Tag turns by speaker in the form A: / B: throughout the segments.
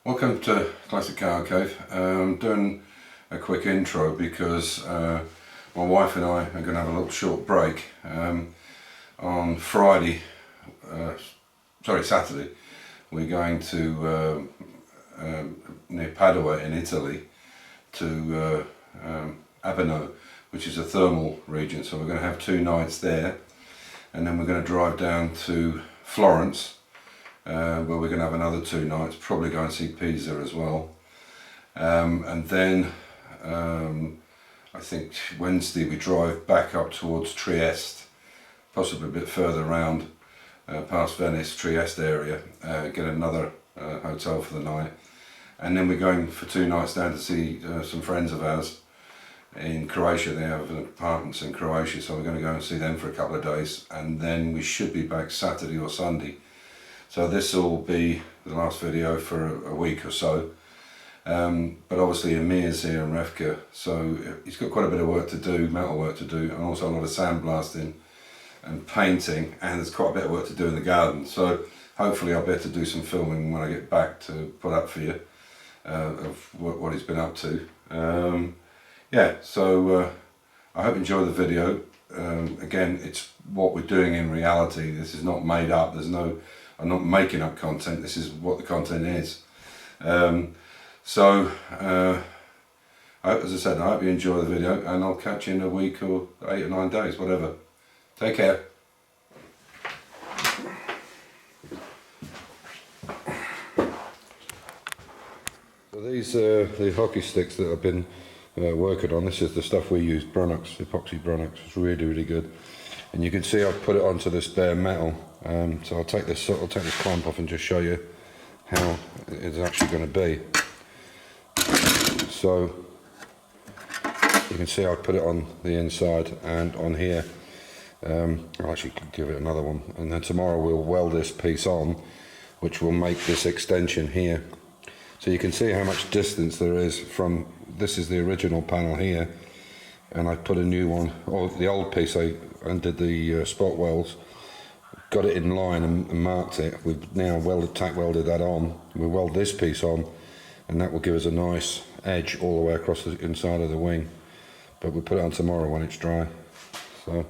A: Welcome to Classic Car Cave. I'm doing a quick intro because my wife and I are going to have a little short break. On Saturday, we're going to near Padua in Italy to Abano, which is a thermal region. So we're going to have 2 nights there, and then we're going to drive down to Florence, where we're going to have another 2 nights, probably go and see Pisa as well. And then I think Wednesday we drive back up towards Trieste, possibly a bit further round, past Venice, Trieste area, get another hotel for the night. And then we're going for 2 nights down to see some friends of ours in Croatia. They have apartments in Croatia, so we're going to go and see them for a couple of days, and then we should be back Saturday or Sunday. So this will be the last video for a week or so. But obviously Amir's here and Refka, so he's got quite a bit of work to do, metal work to do, and also a lot of sandblasting and painting, and there's quite a bit of work to do in the garden. So hopefully I'll be able to do some filming when I get back to put up for you of what he's been up to. Yeah, so I hope you enjoy the video. Again, it's what we're doing in reality. This is not made up. I'm not making up content. This is what the content is. So as I said, I hope you enjoy the video, and I'll catch you in a week or 8 or 9 days, whatever. Take care. So these are the hockey sticks that I've been working on. This is the stuff we use, Bronox, epoxy Bronox. It's really good. And you can see I've put it onto this bare metal. So I'll take this clamp off and just show you how it's actually going to be. So you can see I've put it on the inside and on here. I'll actually give it another one, and then tomorrow we'll weld this piece on, which will make this extension here. So you can see how much distance there is from, this is the original panel here, and I put a new one, or the old piece I undid the spot welds, got it in line and marked it. We've now tack welded that on. We weld this piece on, and that will give us a nice edge all the way across the inside of the wing. But we'll put it on tomorrow when it's dry. So,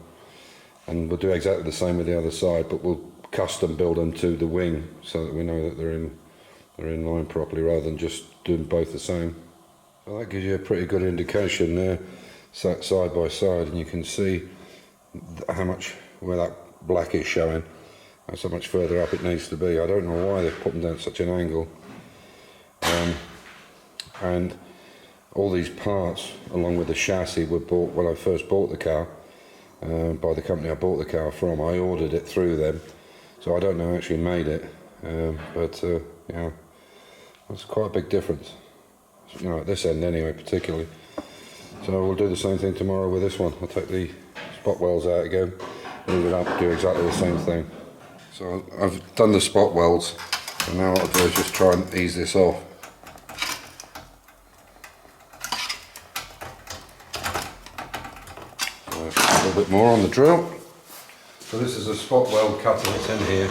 A: and we'll do exactly the same with the other side, but we'll custom build them to the wing so that we know that they're in line properly, rather than just doing both the same. So that gives you a pretty good indication there, side by side, and you can see how much, where that black is showing, that's how much further up it needs to be. I don't know why they've put them down at such an angle. And all these parts, along with the chassis, were bought when I first bought the car, by the company I bought the car from. I ordered it through them, so I don't know who actually made it, but yeah, that's quite a big difference, you know, at this end anyway, particularly. So we'll do the same thing tomorrow with this one. I'll take the spot welds out again, move it up, do exactly the same thing. So I've done the spot welds, and now what I'll do is just try and ease this off. So a little bit more on the drill. So this is a spot weld cutter that's in here.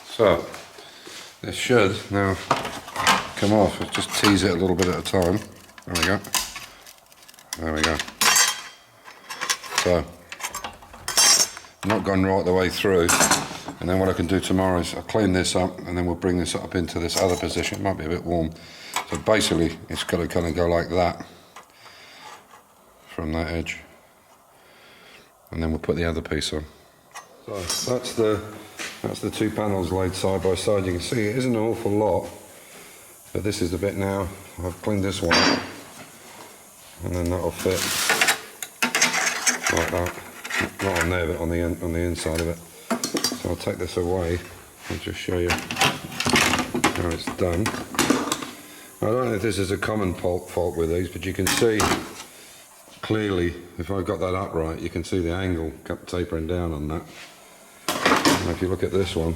A: So this should now come off. I'll just tease it a little bit at a time. There we go. There we go. So not gone right the way through. And then what I can do tomorrow is I'll clean this up, and then we'll bring this up into this other position. It might be a bit warm. So basically it's got to kind of go like that from that edge. And then we'll put the other piece on. So that's the 2 panels laid side by side. You can see it isn't an awful lot, but this is the bit now. I've cleaned this one up, and then that'll fit like that. Not on there, but on the inside of it. So I'll take this away and just show you how it's done. don't know if this is a common fault with these, but you can see clearly, if I've got that upright, you can see the angle tapering down on that. And if you look at this one,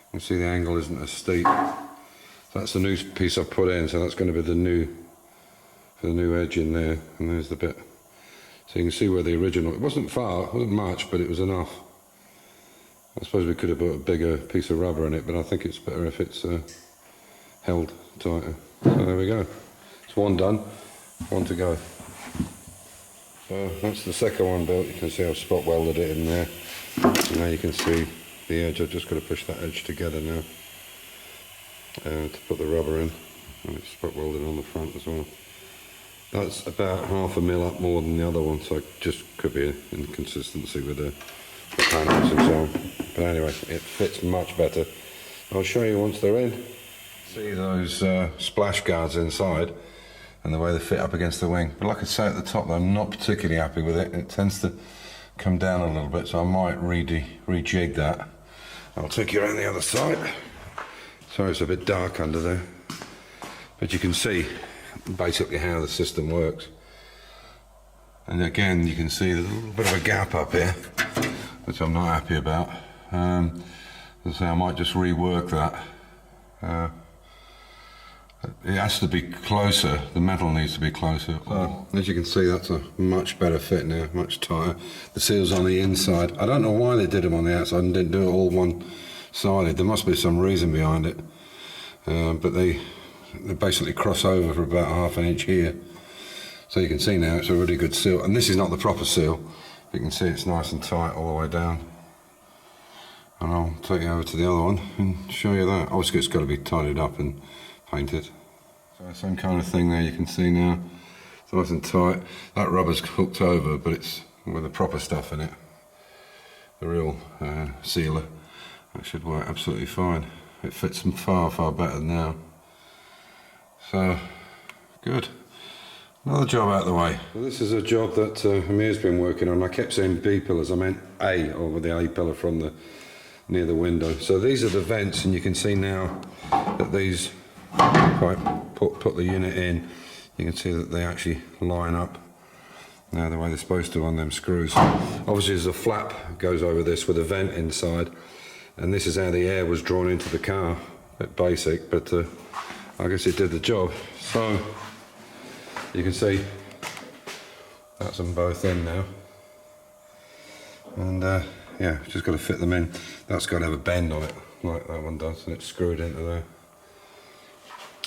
A: you can see the angle isn't as steep. So that's the new piece I've put in, so that's going to be the new edge in there, and there's the bit. So you can see where the original, it wasn't far, it wasn't much, but it was enough. I suppose we could have put a bigger piece of rubber in it, but I think it's better if it's held tighter. So there we go. It's one done, one to go. So that's the second one built. You can see I've spot welded it in there. And now you can see the edge. I've just got to push that edge together now to put the rubber in. And it's spot welded on the front as well. That's about 1/2 mil up more than the other one, so it just could be an inconsistency with the panels and so on. But anyway, it fits much better. I'll show you once they're in. See those splash guards inside and the way they fit up against the wing. But like I say at the top, I'm not particularly happy with it. It tends to come down a little bit, so I might rejig that. I'll take you around the other side. Sorry, it's a bit dark under there. But you can see basically how the system works. And again, you can see there's a little bit of a gap up here, which I'm not happy about. So I might just rework that. It has to be closer, the metal needs to be closer. So, as you can see, that's a much better fit now, much tighter. The seal's on the inside. I don't know why they did them on the outside and didn't do it all one-sided. There must be some reason behind it. But they basically cross over for about 1/2 inch here. So you can see now it's a really good seal. And this is not the proper seal. You can see it's nice and tight all the way down. And I'll take you over to the other one and show you that. Obviously it's got to be tidied up and painted. So same kind of thing there, you can see now. It's nice and tight. That rubber's hooked over, but it's with the proper stuff in it. The real sealer. That should work absolutely fine. It fits them far, far better now. So, good. Another job out of the way. So this is a job that Amir's been working on. I kept saying B pillars, I meant A, or with the A pillar from the near the window. So these are the vents, and you can see now that these, if I put the unit in, you can see that they actually line up now the way they're supposed to on them screws. Obviously there's a flap goes over this with a vent inside, and this is how the air was drawn into the car. A bit basic, but I guess it did the job. So you can see that's them both in now, and yeah, just got to fit them in. That's got to have a bend on it like that one does, and it's screwed into there.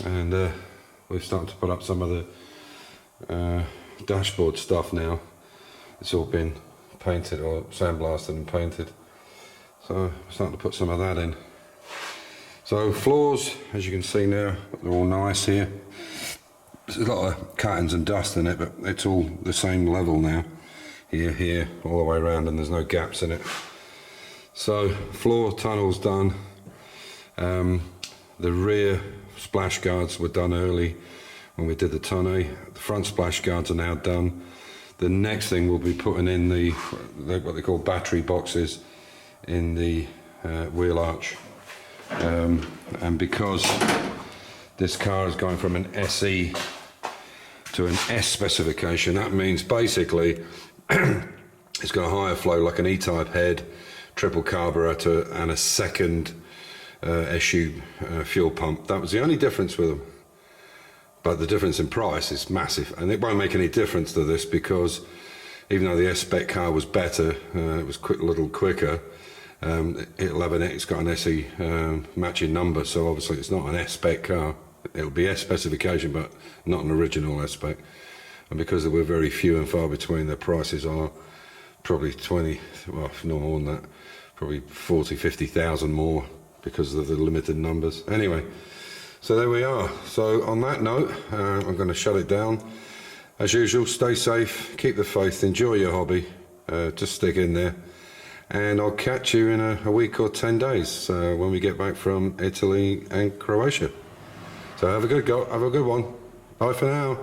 A: And we're starting to put up some of the dashboard stuff now. It's all been painted or sandblasted and painted, so we're starting to put some of that in. So floors, as you can see now, they're all nice here. There's a lot of cuttings and dust in it, but it's all the same level now. Here, all the way around, and there's no gaps in it. So floor tunnel's done. The rear splash guards were done early when we did the tonneau. The front splash guards are now done. The next thing we'll be putting in the what they call battery boxes in the wheel arch. And because this car is going from an SE to an S specification, that means basically it's got a higher flow like an E-type head, triple carburetor, and a second SU fuel pump. That was the only difference with them, but the difference in price is massive, and it won't make any difference to this, because even though the S-spec car was better, it was a little quicker, it's got an SE matching number, so obviously it's not an S-spec car. It'll be S specification, but not an original S-spec. And because there were very few and far between, their prices are probably 20, well, if not more than that, probably 40, 50,000 more because of the limited numbers. Anyway, so there we are. So on that note, I'm going to shut it down. As usual, stay safe, keep the faith, enjoy your hobby, just stick in there. And I'll catch you in a week or 10 days when we get back from Italy and Croatia. So have a good one. Bye for now.